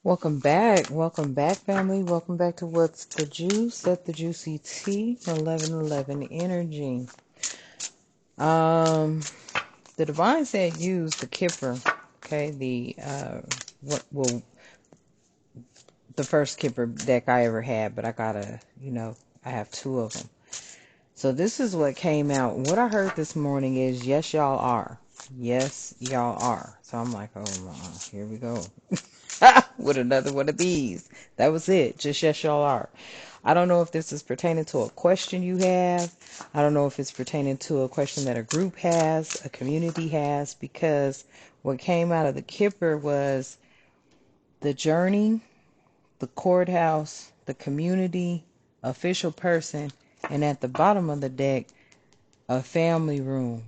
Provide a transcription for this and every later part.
Welcome back, family. Welcome back to What's the Juice at the Juicy Tea, 1111 Energy. Um, the Divine said use the Kipper, okay, the first Kipper deck I ever had, but I have two of them. So this is what came out. What I heard this morning is, yes, y'all are. Yes, y'all are. So I'm like, oh, here we go. With another one of these. That was it. Just yes, y'all are. I don't know if this is pertaining to a question you have. I don't know if it's pertaining to a question that a group has, a community has, because what came out of the Kipper was the journey, the courthouse, the community, official person, and at the bottom of the deck, a family room.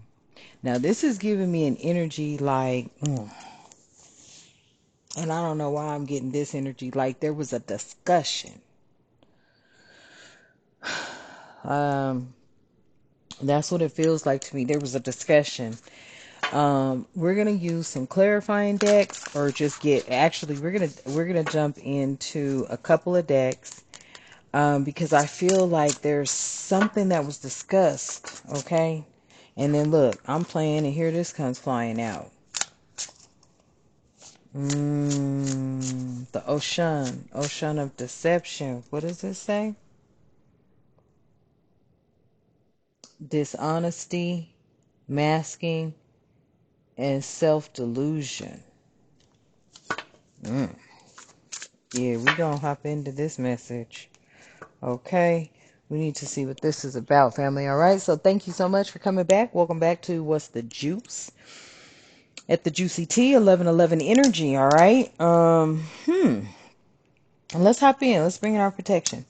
Now, this is giving me an energy like, and I don't know why I'm getting this energy, like there was a discussion. Um, that's what it feels like to me. There was a discussion. We're gonna use some clarifying decks, or just we're gonna jump into a couple of decks, because I feel like there's something that was discussed. Okay, and then look, I'm playing, and here this comes flying out. The ocean of deception. What does it say? Dishonesty, masking, and self-delusion. Yeah, we gonna hop into this message. Okay. We need to see what this is about, family. All right. So thank you so much for coming back. Welcome back to What's the Juice at the Juicy Tea, 1111 Energy. All right. Let's hop in. Let's bring in our protection.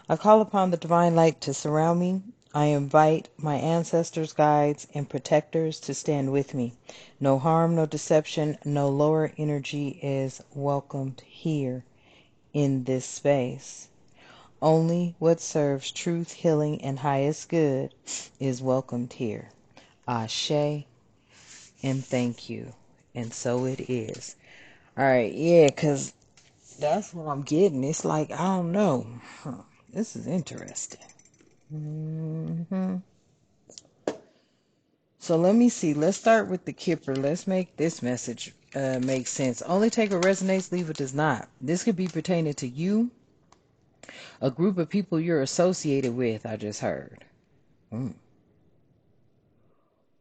I call upon the divine light to surround me. I invite my ancestors, guides, and protectors to stand with me. No harm, no deception, no lower energy is welcomed here in this space. Only what serves truth, healing, and highest good is welcomed here. Ashe, and thank you. And so it is. All right, yeah, because that's what I'm getting. It's like, I don't know. This is interesting. So let me see. Let's start with the Kipper. Let's make this message make sense. Only take what resonates, leave what does not. This could be pertaining to you, a group of people you're associated with, I just heard.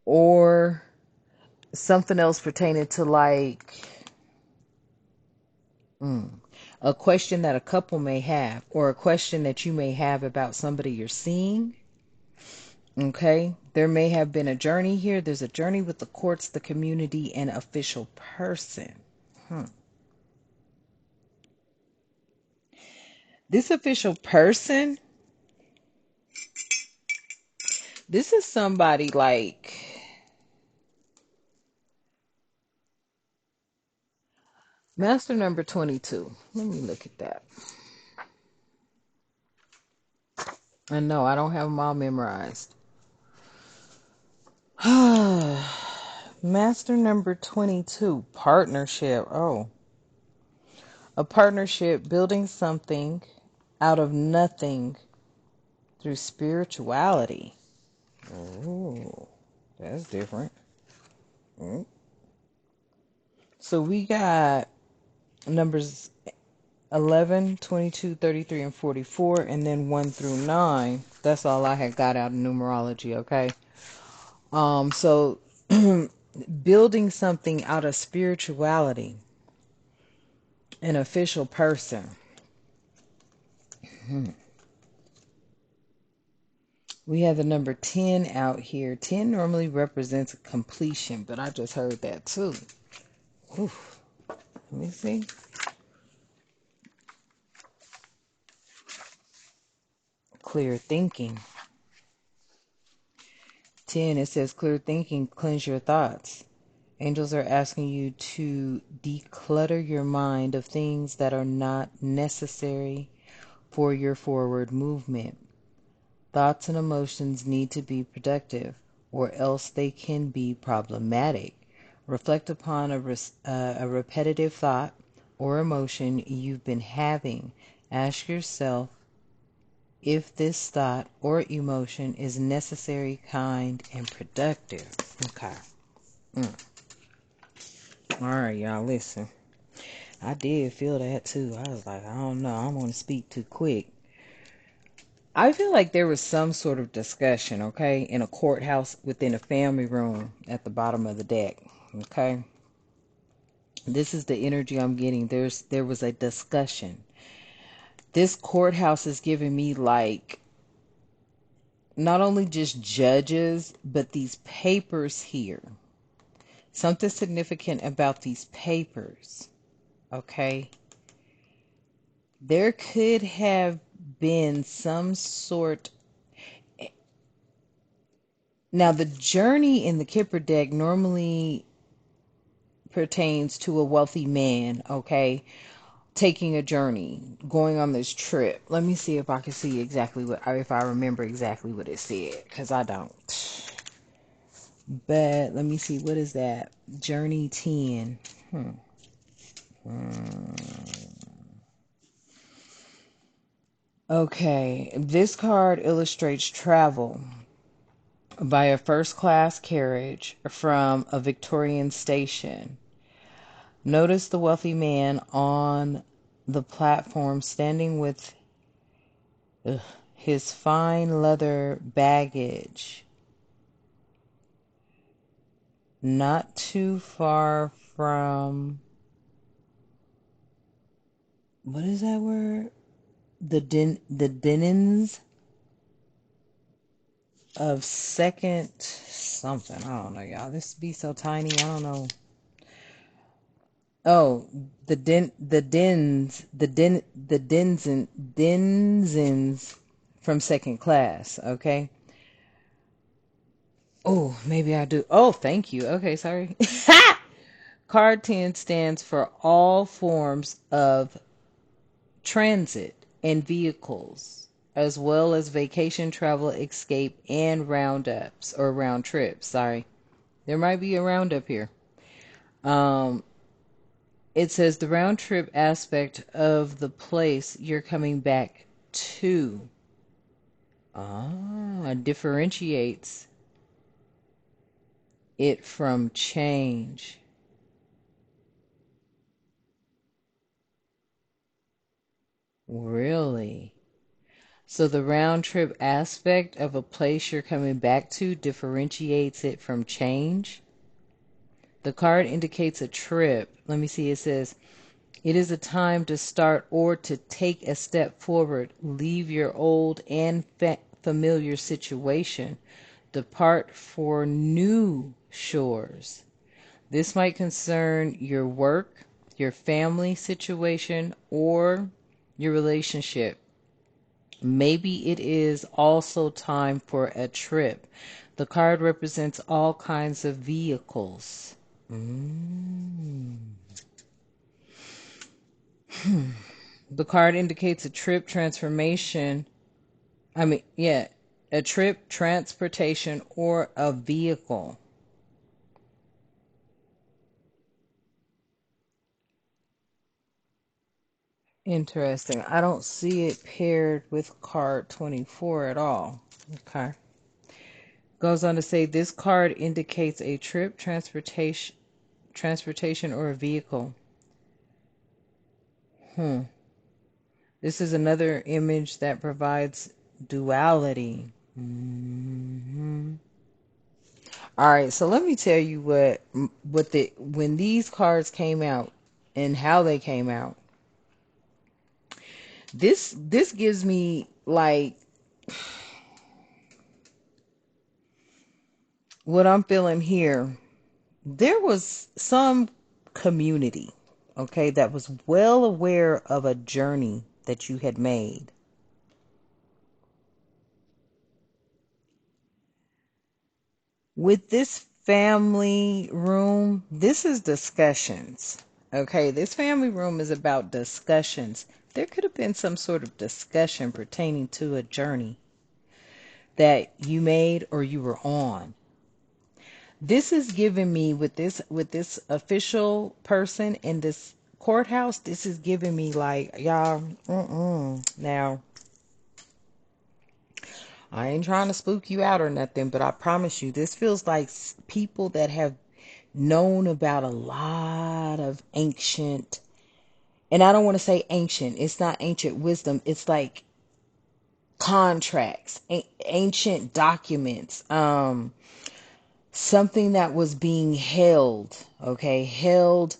Or something else pertaining to a question that a couple may have, or a question that you may have about somebody you're seeing. Okay, there may have been a journey here. There's a journey with the courts, the community, and official person. This official person, this is somebody like master number 22. Let me look at that. I know I don't have them all memorized. Master number 22, partnership. Oh, a partnership, building something out of nothing through spirituality. Oh, that's different. So we got numbers 11, 22, 33, and 44, and then 1 through 9. That's all I had got out of numerology, okay? So building something out of spirituality, an official person. We have the number 10 out here. 10 normally represents completion, but I just heard that too. Oof. Let me see. Clear thinking. 10, it says clear thinking, cleanse your thoughts. Angels are asking you to declutter your mind of things that are not necessary for your forward movement. Thoughts and emotions need to be productive, or else they can be problematic. Reflect upon a repetitive thought, or emotion you've been having. Ask yourself if this thought or emotion is necessary, kind, and productive. Okay. All right, y'all, listen. I did feel that too. I was like, I don't know. I don't want to speak too quick. I feel like there was some sort of discussion, okay, in a courthouse within a family room at the bottom of the deck, okay? This is the energy I'm getting. There was a discussion. This courthouse is giving me like not only just judges, but these papers here. Something significant about these papers, okay? There could have been some sort. Now, the journey in the Kipper deck normally pertains to a wealthy man, okay? Taking a journey, going on this trip. Let me see if I can see exactly if I remember exactly what it said, because I don't. But let me see, what is that? Journey 10. Okay, this card illustrates travel by a first class carriage from a Victorian station. Notice the wealthy man on the platform standing with his fine leather baggage, not too far from, what is that word? The denizens of second something. I don't know, y'all. This be so tiny. I don't know. Oh, the from second class. Okay. Oh, maybe I do. Oh, thank you. Okay, sorry. Card 10 stands for all forms of transit and vehicles, as well as vacation, travel, escape, and roundups or round trips. Sorry. There might be a roundup here. Um, it says the round trip aspect of the place you're coming back to differentiates it from change. Really? So the round trip aspect of a place you're coming back to differentiates it from change. The card indicates a trip. Let me see. It says, it is a time to start or to take a step forward. Leave your old and familiar situation. Depart for new shores. This might concern your work, your family situation, or your relationship. Maybe it is also time for a trip. The card represents all kinds of vehicles. The card indicates a trip transformation. A trip, transportation, or a vehicle. Interesting. I don't see it paired with card 24 at all. Okay. Goes on to say this card indicates a trip, transportation, or a vehicle. This is another image that provides duality. All right, so let me tell you what the when these cards came out and how they came out. This gives me like what I'm feeling here. There was some community, okay, that was well aware of a journey that you had made. With this family room, this is discussions. Okay, this family room is about discussions. There could have been some sort of discussion pertaining to a journey that you made or you were on. This is giving me with this official person and this courthouse, this is giving me like, y'all, Now, I ain't trying to spook you out or nothing, but I promise you, this feels like people that have known about a lot of ancient, and I don't want to say ancient, it's not ancient wisdom, it's like contracts, ancient documents, something that was being held, okay, held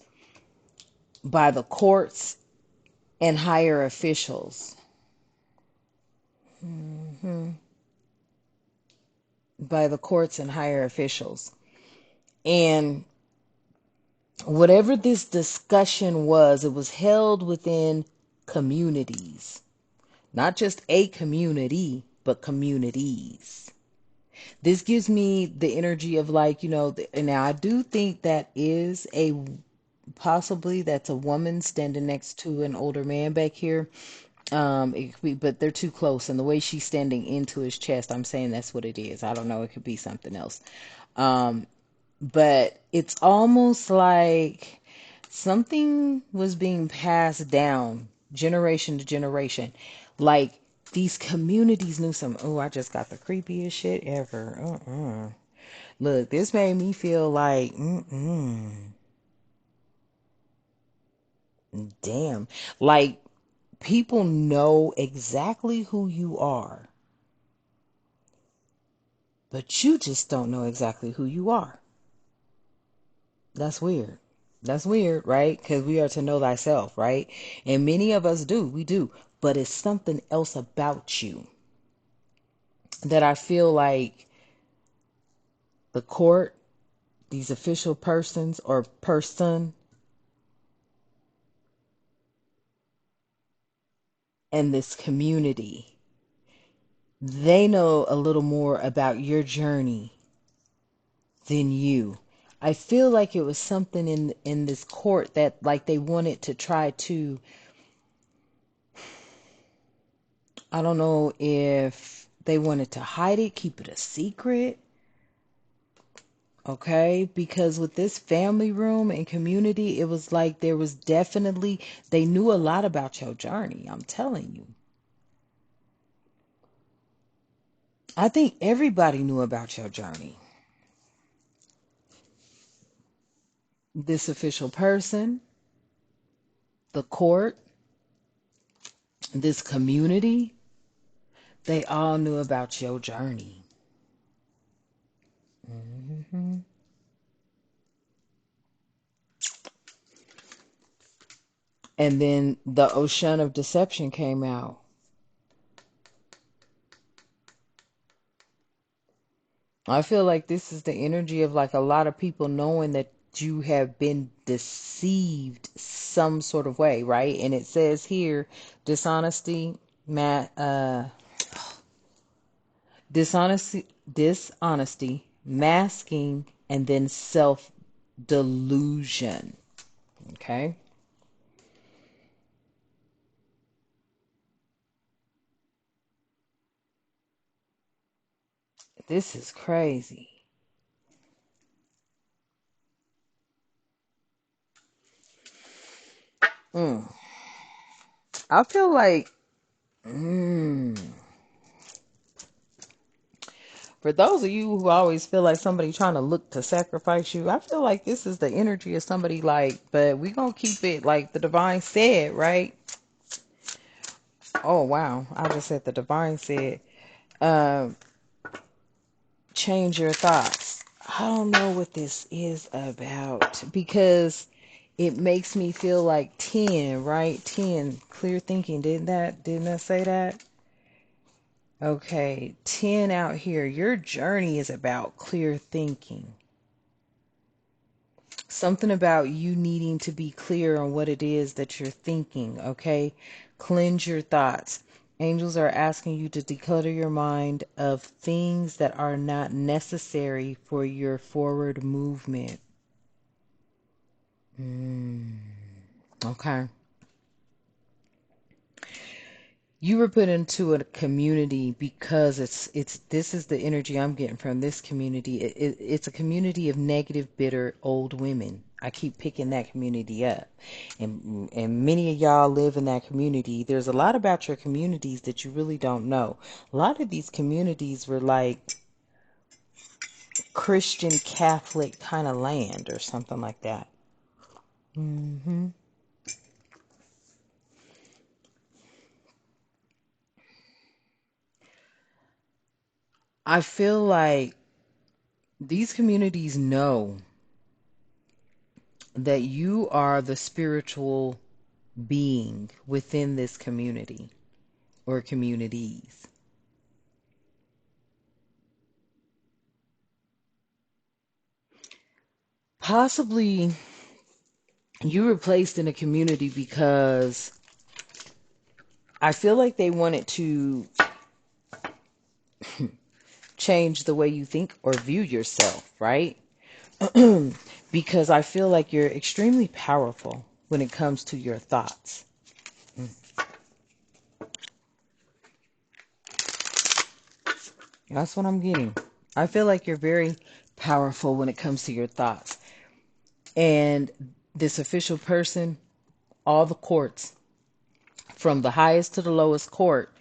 by the courts and higher officials. hmm By the courts and higher officials. And whatever this discussion was, it was held within communities. Not just a community, but communities. This gives me the energy of like, and now I do think that is possibly that's a woman standing next to an older man back here. It could be, but they're too close, and the way she's standing into his chest, I'm saying that's what it is. I don't know. It could be something else. Um, but it's almost like something was being passed down generation to generation. Like these communities knew some. Oh, I just got the creepiest shit ever. Look, this made me feel like, damn. Like people know exactly who you are, but you just don't know exactly who you are. That's weird. That's weird, right? Because we are to know thyself, right? And many of us do. We do. But it's something else about you that I feel like the court, these official persons or person, and this community, they know a little more about your journey than you. I feel like it was something in this court that like they wanted to try to, I don't know if they wanted to hide it, keep it a secret. Okay, because with this family room and community, it was like there was definitely, they knew a lot about your journey. I'm telling you. I think everybody knew about your journey. This official person, the court, this community, they all knew about your journey. hmm And then the ocean of deception came out. I feel like this is the energy of like a lot of people knowing that you have been deceived some sort of way, right? And it says here dishonesty, dishonesty, masking, and then self delusion. Okay? This is crazy. Mm. I feel like for those of you who always feel like somebody trying to look to sacrifice you, I feel like this is the energy of somebody like, but we gonna keep it like the divine said, right? Oh wow, I just said the divine said, um, change your thoughts. I don't know what this is about because it makes me feel like 10, right? 10, clear thinking. Didn't that say that? Okay, 10 out here. Your journey is about clear thinking. Something about you needing to be clear on what it is that you're thinking, okay? Cleanse your thoughts. Angels are asking you to declutter your mind of things that are not necessary for your forward movement. Okay. You were put into a community because it's this is the energy I'm getting from this community. It's a community of negative, bitter old women. I keep picking that community up. And many of y'all live in that community. There's a lot about your communities that you really don't know. A lot of these communities were like Christian Catholic kind of land or something like that. hmm I feel like these communities know that you are the spiritual being within this community or communities. Possibly you were placed in a community because I feel like they wanted to change the way you think or view yourself, right? Because I feel like you're extremely powerful when it comes to your thoughts. That's what I'm getting. I feel like you're very powerful when it comes to your thoughts. And this official person, all the courts, from the highest to the lowest court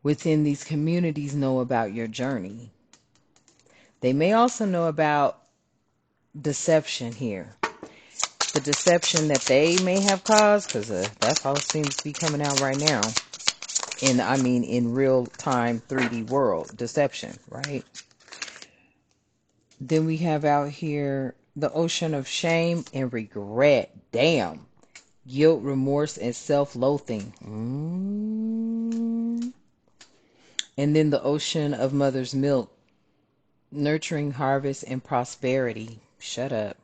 within these communities, know about your journey. They may also know about deception here. The deception that they may have caused, because that's all seems to be coming out right now. In real time 3D world, deception, right? Then we have out here the ocean of shame and regret. Damn. Guilt, remorse, and self-loathing. And then the ocean of mother's milk, nurturing, harvest, and prosperity. Shut up.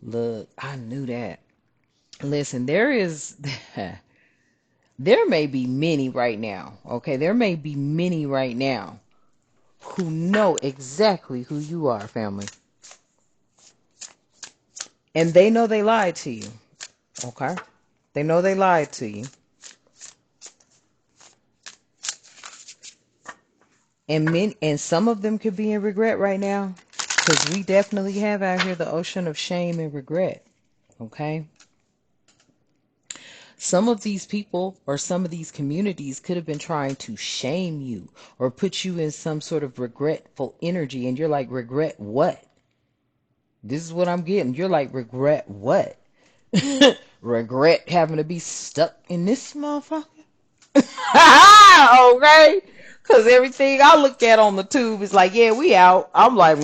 Look, I knew that. Listen, there may be many right now, okay? There may be many right now who know exactly who you are, family. And they know they lied to you, okay? They know they lied to you. And some of them could be in regret right now, because we definitely have out here the ocean of shame and regret, okay? Some of these people or some of these communities could have been trying to shame you or put you in some sort of regretful energy, and you're like, regret what? This is what I'm getting. You're like, regret what? Regret having to be stuck in this motherfucker? Okay? Because everything I look at on the tube is like, yeah, we out. I'm like,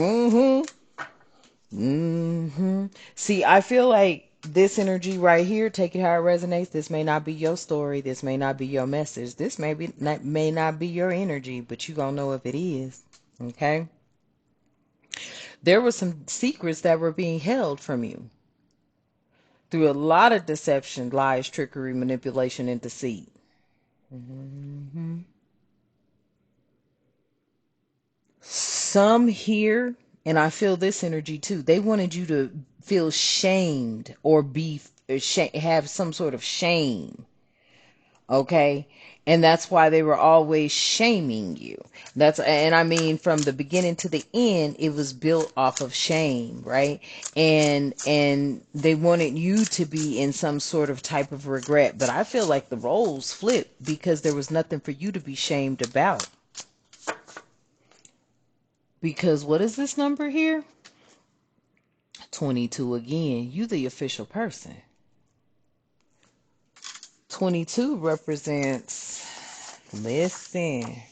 See, I feel like this energy right here, take it how it resonates. This may not be your story. This may not be your message. This may not be your energy, but you gonna know if it is. Okay? There were some secrets that were being held from you through a lot of deception, lies, trickery, manipulation, and deceit. hmm Some here, and I feel this energy too, they wanted you to feel shamed or have some sort of shame. Okay? And that's why they were always shaming you. And I mean, from the beginning to the end, it was built off of shame, right? And they wanted you to be in some sort of type of regret. But I feel like the roles flipped because there was nothing for you to be shamed about. Because what is this number here? 22 again. You the official person. 22 represents, listen.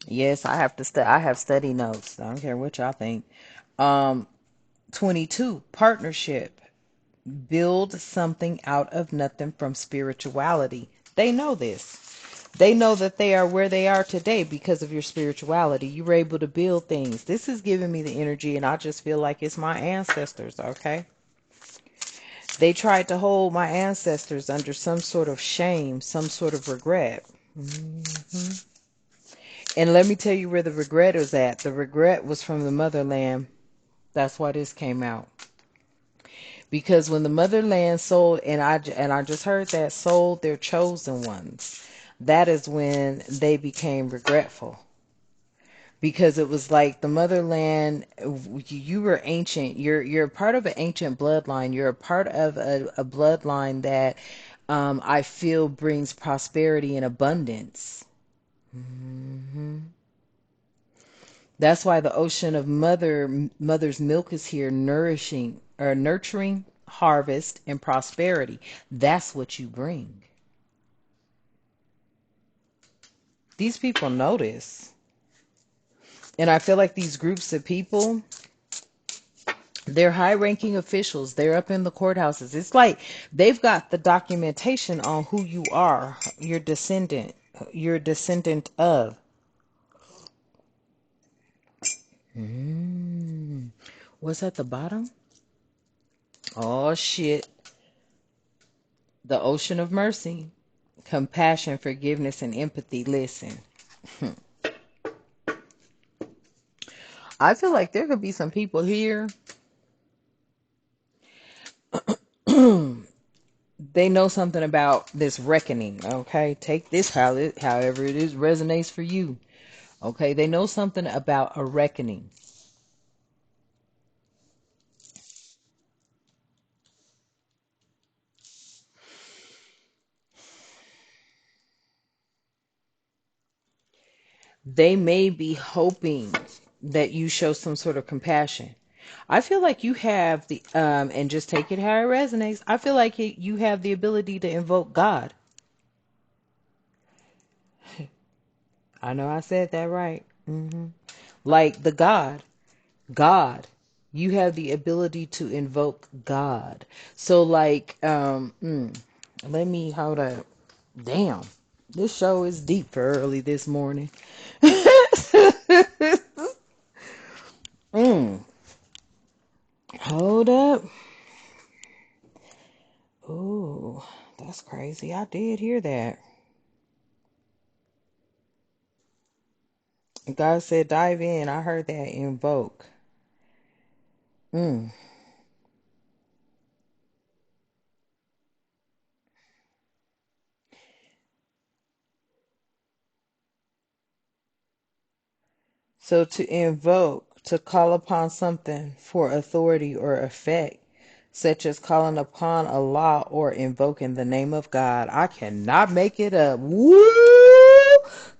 Yes, I have study notes. I don't care what y'all think. 22, partnership. Build something out of nothing from spirituality. They know this. They know that they are where they are today because of your spirituality. You were able to build things. This is giving me the energy, and I just feel like it's my ancestors, okay? They tried to hold my ancestors under some sort of shame, some sort of regret. hmm And let me tell you where the regret is at. The regret was from the motherland. That's why this came out. Because when the motherland sold, and I just heard that, sold their chosen ones, that is when they became regretful. because it was like the motherland. You were ancient. You're part of an ancient bloodline. You're a part of a bloodline that I feel brings prosperity and abundance. hmm That's why the ocean of mother's milk is here, nourishing or nurturing harvest and prosperity. That's what you bring. These people know this. And I feel like these groups of people, they're high ranking officials. They're up in the courthouses. It's like they've got the documentation on who you are, your descendant of. Mm. What's at the bottom? Oh, shit. The ocean of mercy, compassion, forgiveness, and empathy. Listen, I feel like there could be some people here. They know something about this reckoning. Okay, take this however it is resonates for you. Okay, they know something about a reckoning. They may be hoping that you show some sort of compassion. I feel like you have the and just take it how it resonates. I feel like you have the ability to invoke God. I know I said that right. Like the God. You have the ability to invoke God. So like, let me hold up. Damn, this show is deep for early this morning. mm, hold up. Ooh, that's crazy. I did hear that. God said dive in. I heard that invoke. Mm. So to invoke, to call upon something for authority or effect, such as calling upon a law or invoking the name of God. I cannot make it up. Woo!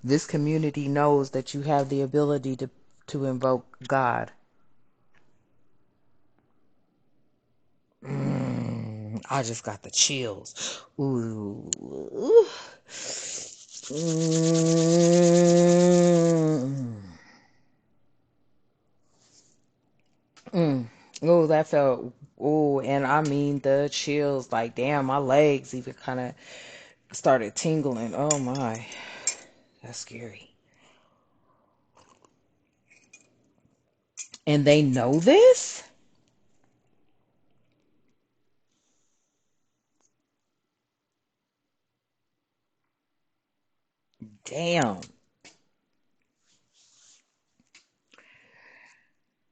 This community knows that you have the ability to invoke God. I just got the chills. Ooh. Mm. Mm. Oh, that felt. Oh, and I mean the chills. Like, damn, my legs even kind of started tingling. Oh my, that's scary. And they know this? Damn.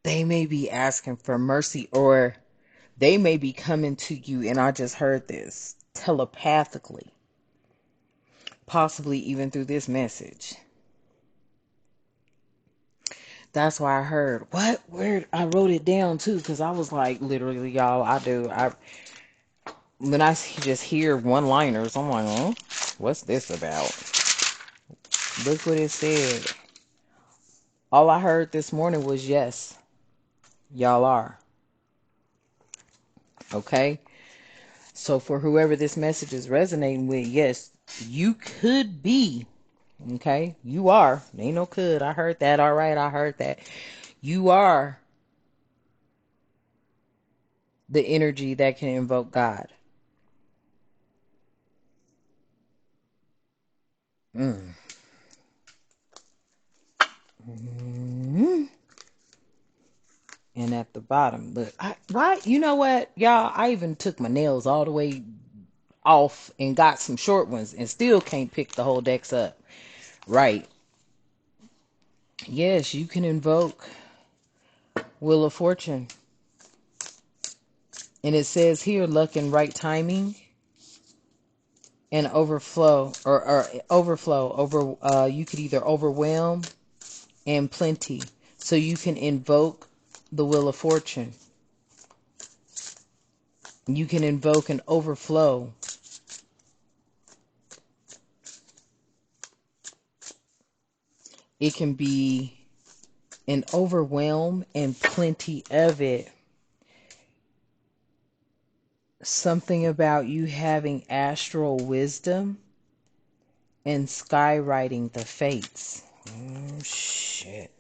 They may be asking for mercy, or they may be coming to you, and I just heard this telepathically, possibly even through this message. That's why I heard what where I wrote it down too, because I was like, literally, y'all, I when I just hear one liners, I'm like, oh, what's this about? Look what it said. All I heard this morning was yes, y'all are. Okay? So for whoever this message is resonating with, yes, you could be. Okay? You are. Ain't no could. I heard that. All right, I heard that. You are the energy that can invoke God. Mm. Mhm. And at the bottom, look, why? You know what, y'all? I even took my nails all the way off and got some short ones, and still can't pick the whole decks up. Right? Yes, you can invoke Wheel of Fortune, and it says here, luck and right timing and overflow, or overflow over. You could either overwhelm and plenty. So you can invoke the Wheel of Fortune. You can invoke an overflow. It can be an overwhelm and plenty of it. Something about you having astral wisdom and skywriting the fates. Oh, shit.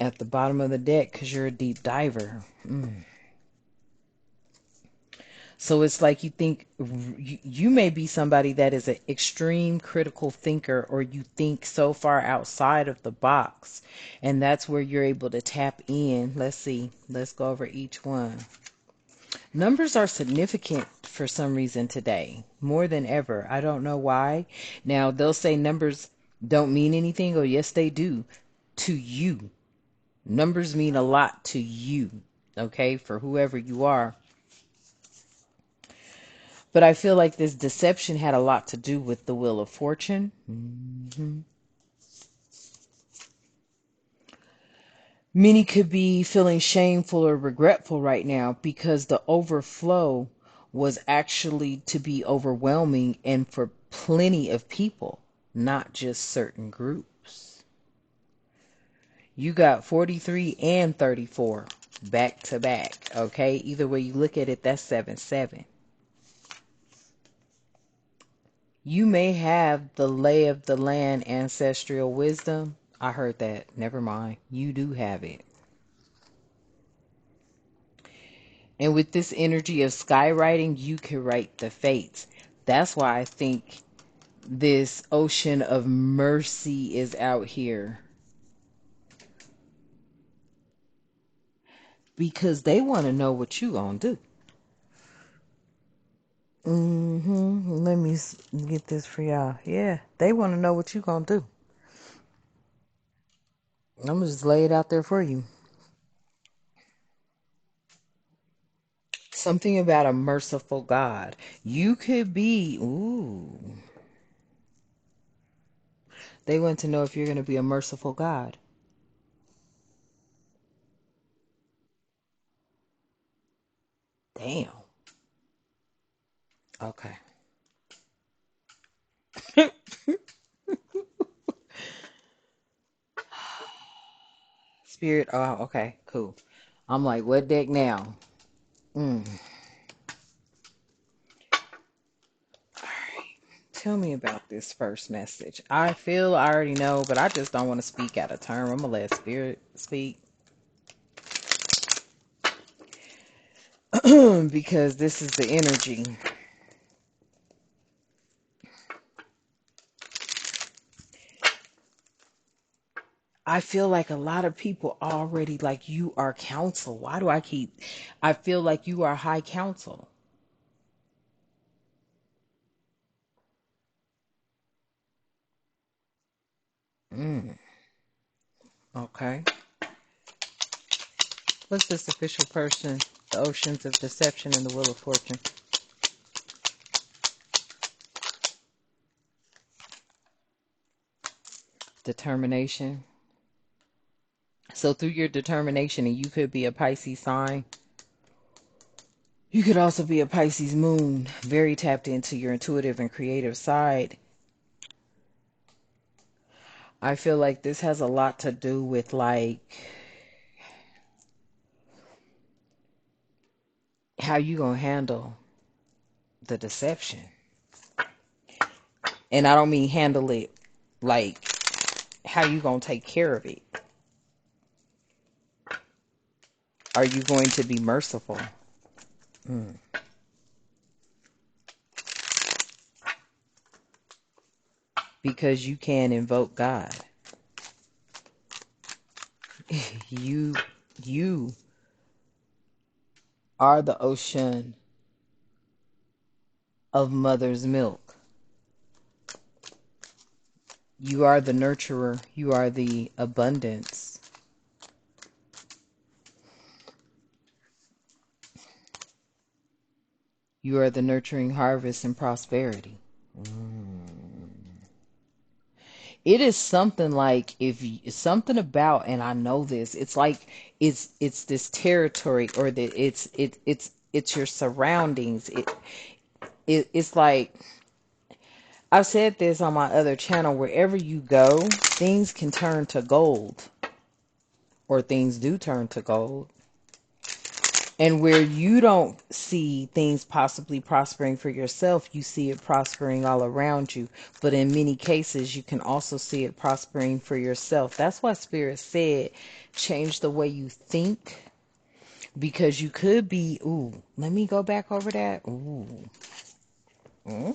At the bottom of the deck because you're a deep diver. So it's like you think you may be somebody that is an extreme critical thinker, or you think so far outside of the box. And that's where you're able to tap in. Let's see. Let's go over each one. Numbers are significant for some reason today, more than ever. I don't know why. Now, they'll say numbers don't mean anything. Oh, yes, they do. To you. Numbers mean a lot to you, okay, for whoever you are. But I feel like this deception had a lot to do with the Wheel of Fortune. Many could be feeling shameful or regretful right now because the overflow was actually to be overwhelming and for plenty of people, not just certain groups. You got 43 and 34 back to back, okay? Either way you look at it, that's 7-7. You may have the lay of the land ancestral wisdom. I heard that. Never mind. You do have it. And with this energy of skywriting, you can write the fates. That's why I think this ocean of mercy is out here. Because they want to know what you gonna do. Let me get this for y'all. Yeah, they want to know what you gonna do. I'm gonna just lay it out there for you. Something about a merciful God. You could be, ooh. They want to know if you're going to be a merciful God. Damn. Okay. Spirit. Oh, okay. Cool. I'm like, what deck now? Mm. All right. Tell me about this first message. I feel I already know, but I just don't want to speak out of turn. I'm going to let Spirit speak. Because this is the energy. I feel like a lot of people already like you are counsel. Why do I feel like you are high counsel. Mm, okay. What's this official person? The oceans of deception and the Wheel of Fortune. Determination. So through your determination, and you could be a Pisces sign. You could also be a Pisces moon, very tapped into your intuitive and creative side. I feel like this has a lot to do with like how you gonna handle the deception. And I don't mean handle it like how you gonna take care of it. Are you going to be merciful? Mm. Because you can invoke God. you you are the ocean of mother's milk. You are the nurturer. You are the abundance. You are the nurturing harvest and prosperity. Mm. It is something like if you, something about, and I know this, it's like it's this territory, or that it's your surroundings. It's like I've said this on my other channel. Wherever you go, things can turn to gold, or things do turn to gold. And where you don't see things possibly prospering for yourself, you see it prospering all around you. But in many cases, you can also see it prospering for yourself. That's why Spirit said, change the way you think. Because you could be, ooh, let me go back over that. Ooh. Mm.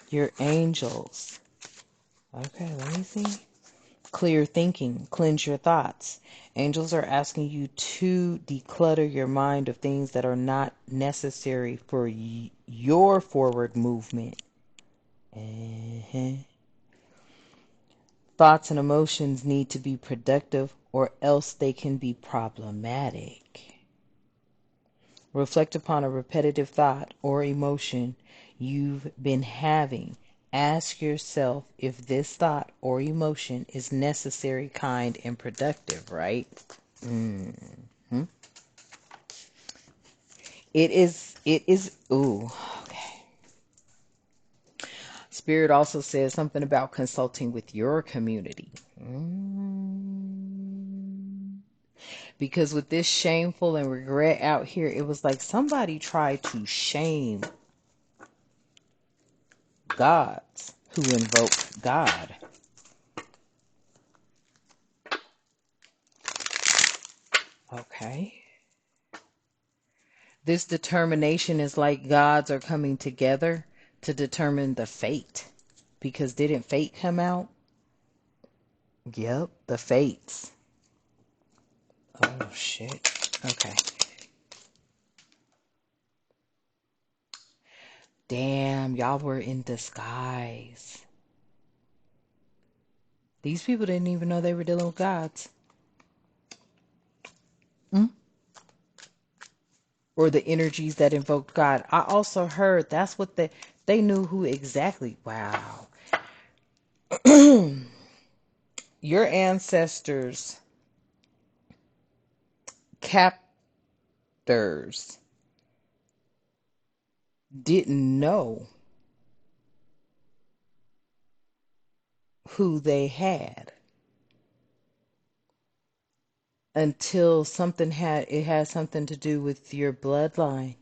Your angels. Okay, let me see. Clear thinking, cleanse your thoughts. Angels are asking you to declutter your mind of things that are not necessary for your forward movement. Uh-huh. Thoughts and emotions need to be productive, or else they can be problematic. Reflect upon a repetitive thought or emotion you've been having. Ask yourself if this thought or emotion is necessary, kind, and productive, right? Mm-hmm. Ooh, okay. Spirit also says something about consulting with your community. Because with this shameful and regret out here, it was like somebody tried to shame gods who invoke God. Okay. This determination is like gods are coming together to determine the fate. Because didn't fate come out? Yep, the fates. Oh, shit. Okay. Damn, y'all were in disguise. These people didn't even know they were dealing with gods. Mm? Or the energies that invoked God. I also heard that's what they knew who exactly. Wow. Your ancestors' captors didn't know who they had until it had something to do with your bloodline,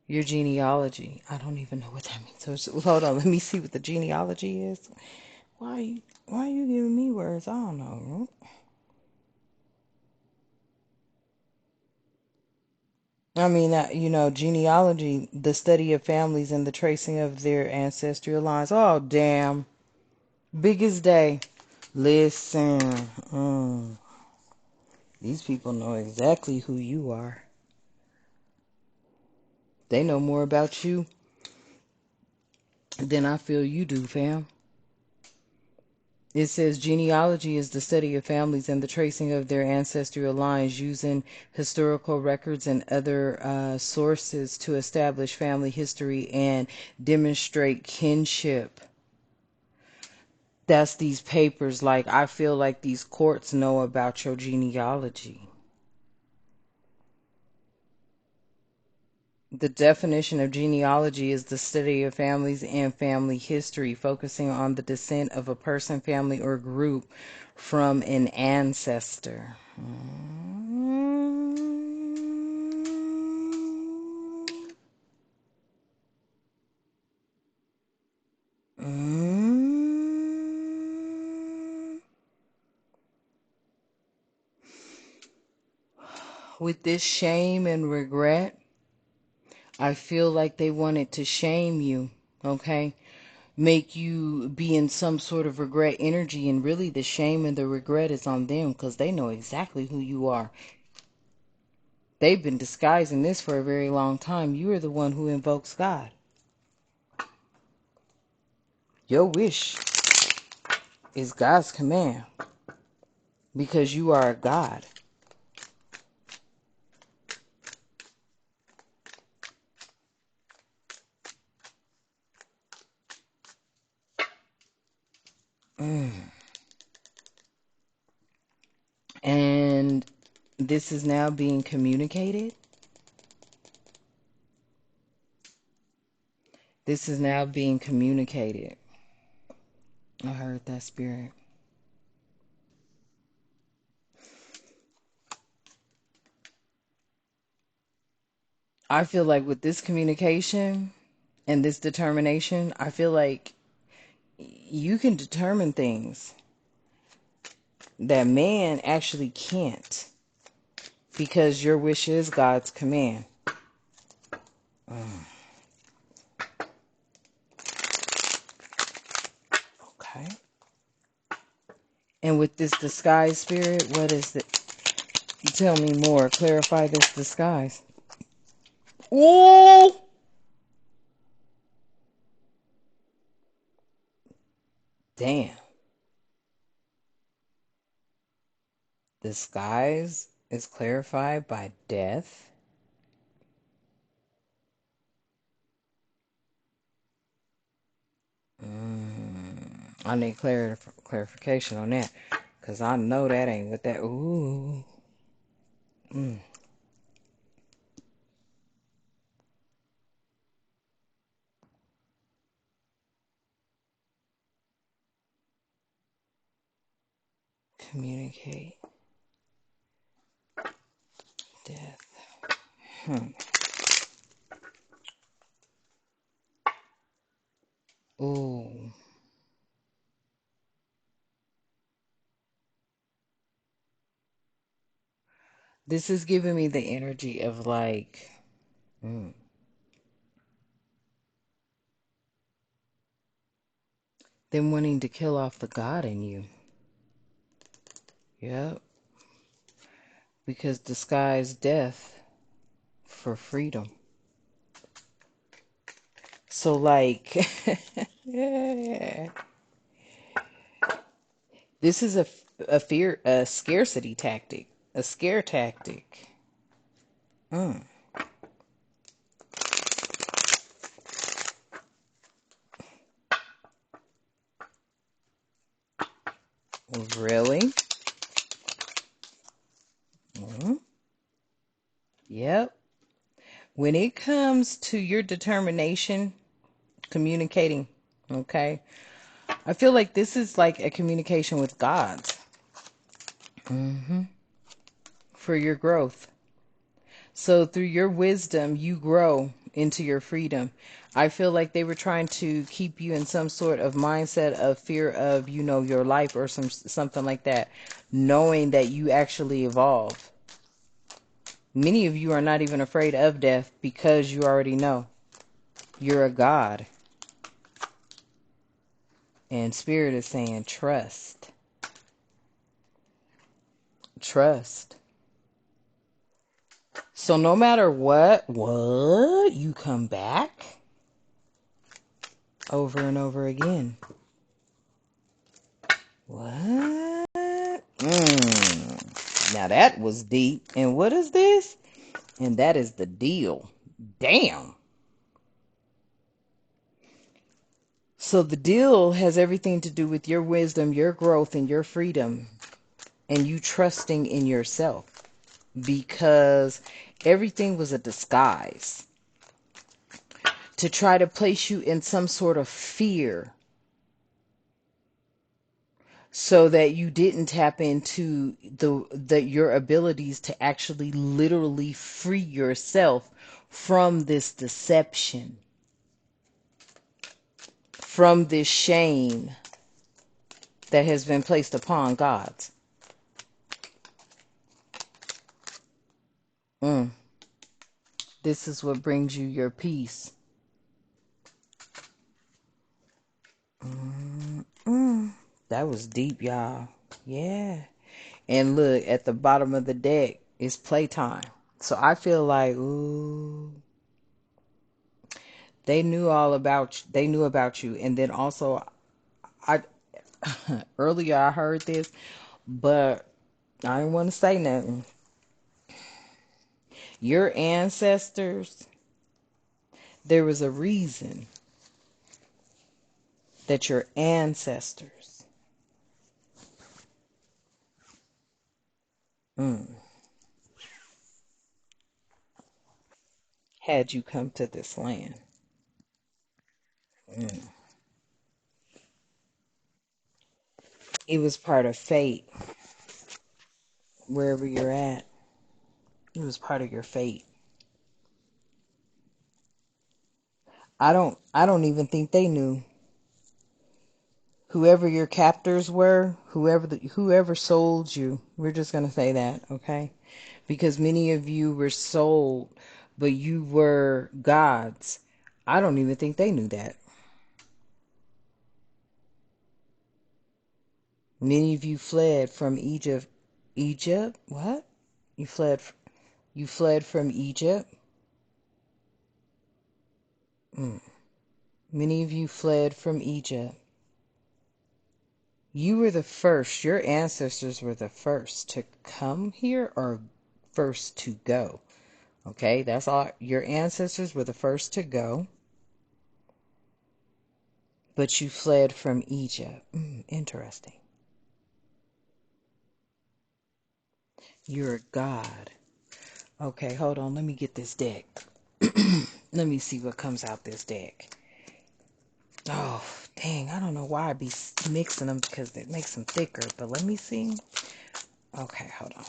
your genealogy. I don't even know what that means. So hold on, let me see what the genealogy is. Why are you giving me words? I don't know. I mean, genealogy, the study of families and the tracing of their ancestral lines. Oh, damn. Biggest day. Listen. These people know exactly who you are. They know more about you than I feel you do, fam. It says genealogy is the study of families and the tracing of their ancestral lines using historical records and other sources to establish family history and demonstrate kinship. That's these papers. Like, I feel like these courts know about your genealogy. The definition of genealogy is the study of families and family history, focusing on the descent of a person, family, or group from an ancestor. With this shame and regret, I feel like they wanted to shame you, okay? Make you be in some sort of regret energy, and really the shame and the regret is on them because they know exactly who you are. They've been disguising this for a very long time. You are the one who invokes God. Your wish is God's command because you are a God. Mm. And this is now being communicated. This is now being communicated. I heard that, spirit. I feel like with this communication and this determination, I feel like you can determine things that man actually can't, because your wish is God's command. Mm, okay. And with this disguise, spirit, what is it? Tell me more. Clarify this disguise. Ooh! Damn. Disguise is clarified by death. I need clarification on that, because I know that ain't what that. Ooh. Mm. Communicate. Death. Hmm. Ooh. This is giving me the energy of like, mm, them wanting to kill off the God in you. Yep. Because disguise death for freedom. So like, yeah. This is a scarcity tactic, a scare tactic. Mm. Really? Mm. Yep. When it comes to your determination, communicating, okay, I feel like this is like a communication with God. For your growth. So through your wisdom, you grow into your freedom. I feel like they were trying to keep you in some sort of mindset of fear of, your life or something like that, knowing that you actually evolve. Many of you are not even afraid of death because you already know you're a God. And Spirit is saying, trust. Trust. So no matter what, you come back over and over again. What? Now that was deep. And what is this? And that is the deal. Damn. So the deal has everything to do with your wisdom, your growth, and your freedom, and you trusting in yourself, because everything was a disguise to try to place you in some sort of fear so that you didn't tap into your abilities to actually literally free yourself from this deception, from this shame that has been placed upon gods. Mm. This is what brings you your peace. Mm. That was deep, y'all. Yeah. And look, at the bottom of the deck is playtime. So I feel like, ooh, they knew all about you. They knew about you. And then also, I earlier I heard this, but I didn't want to say nothing. Your ancestors, there was a reason that your ancestors Mm. Had you come to this land. Mm. It was part of fate, wherever you're at. It was part of your fate. I don't even think they knew. Whoever your captors were, whoever sold you, we're just gonna say that, okay? Because many of you were sold, but you were gods. I don't even think they knew that. Many of you fled from Egypt. Egypt? What? You fled you fled from Egypt? Mm. Many of you fled from Egypt. You were the first, your ancestors were the first to come here or first to go. Okay, that's all. Your ancestors were the first to go, but you fled from Egypt. Interesting. You're a god. Okay, hold on. Let me get this deck. Let me see what comes out this deck. Oh, dang. I don't know why I be mixing them because it makes them thicker, but let me see. Okay, hold on.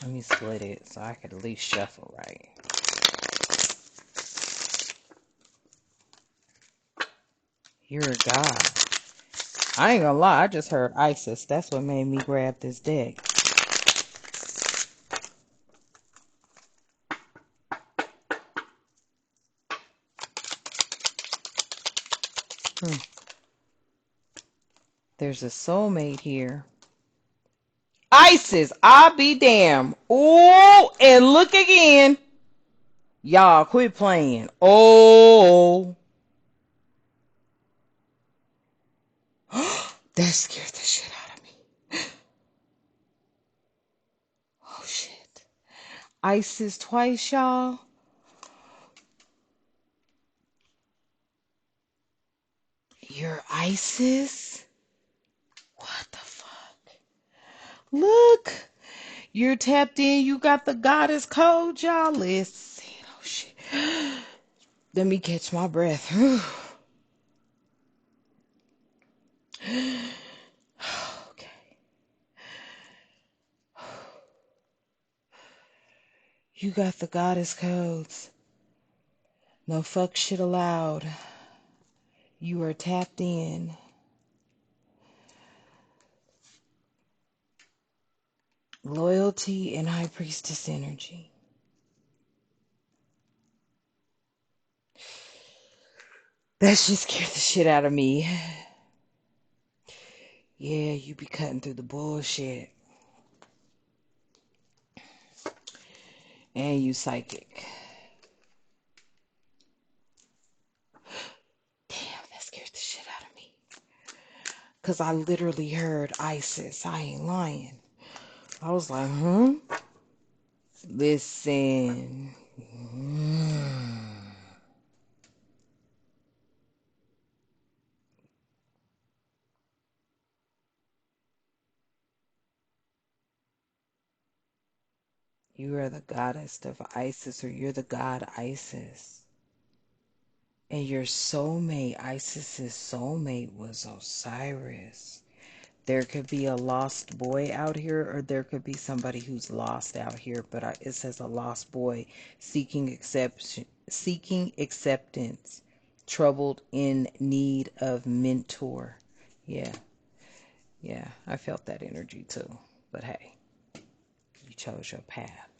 Let me split it so I could at least shuffle right. You're a god. I ain't gonna lie, I just heard Isis. That's what made me grab this deck. Hmm. There's a soulmate here. Isis, I'll be damned. Oh, and look again. Y'all quit playing. Oh. That scared the shit out of me. Oh shit. Isis twice, y'all. You're Isis? What the fuck? Look. You're tapped in. You got the goddess code, y'all. Listen. Oh shit. Let me catch my breath. Okay. You got the goddess codes. No fuck shit allowed. You are tapped in. Loyalty and high priestess energy. That shit scared the shit out of me. Yeah, you be cutting through the bullshit. And you psychic. Damn, that scared the shit out of me. Because I literally heard Isis. I ain't lying. I was like, Listen. You are the goddess of Isis, or you're the god Isis. And your soulmate, Isis's soulmate was Osiris. There could be a lost boy out here, or there could be somebody who's lost out here, but it says a lost boy seeking acceptance, troubled, in need of mentor. Yeah, yeah, I felt that energy too. But hey, you chose your path.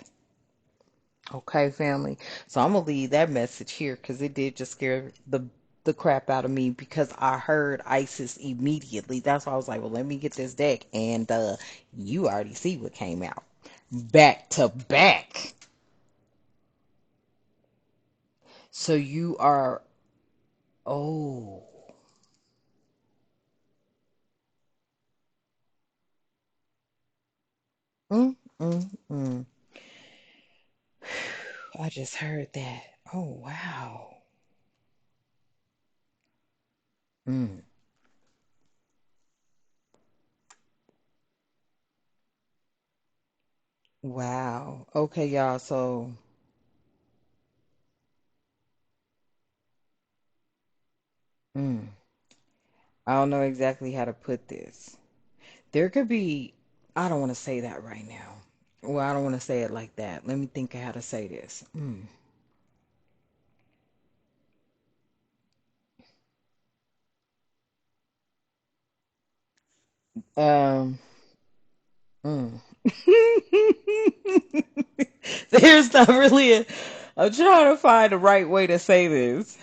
Okay, family. So I'm gonna leave that message here because it did just scare the crap out of me because I heard Isis immediately. That's why I was like, well, let me get this deck, and you already see what came out back to back. So you are oh. Mm, mm, mm. I just heard that. Oh wow. Mm. Wow. Okay, y'all. So, mm, I don't know exactly how to put this. There could be, I don't want to say that right now. Well, I don't want to say it like that. Let me think of how to say this. Um, mm. There's not really a, I'm trying to find the right way to say this.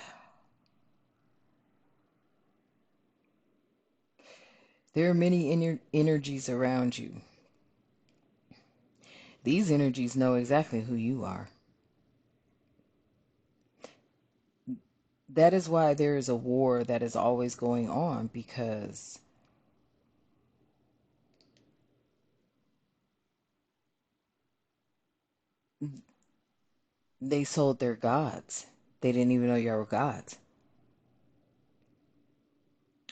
There are many energies around you. These energies know exactly who you are. That is why there is a war that is always going on because they sold their gods. They didn't even know you were gods.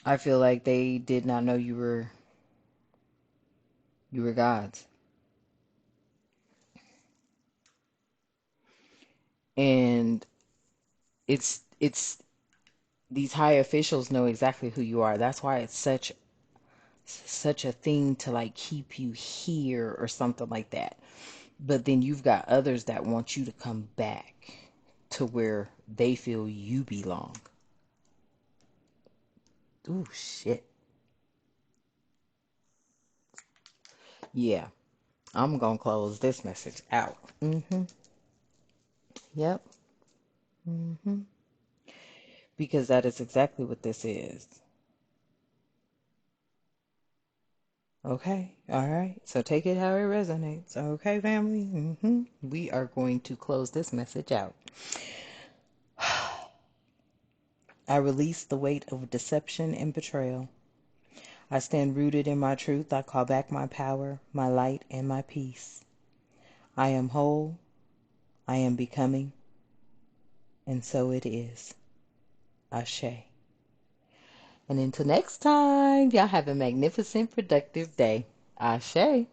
I feel like they did not know you were gods. And it's these high officials know exactly who you are. That's why it's such a thing to like keep you here or something like that. But then you've got others that want you to come back to where they feel you belong. Ooh, shit. Yeah, I'm gonna close this message out. Yep. hmm Because that is exactly what this is. Okay. All right. So take it how it resonates. Okay, family. We are going to close this message out. I release the weight of deception and betrayal. I stand rooted in my truth. I call back my power, my light, and my peace. I am whole. I am becoming. And so it is. Ashe. And until next time, y'all have a magnificent, productive day. Ashe.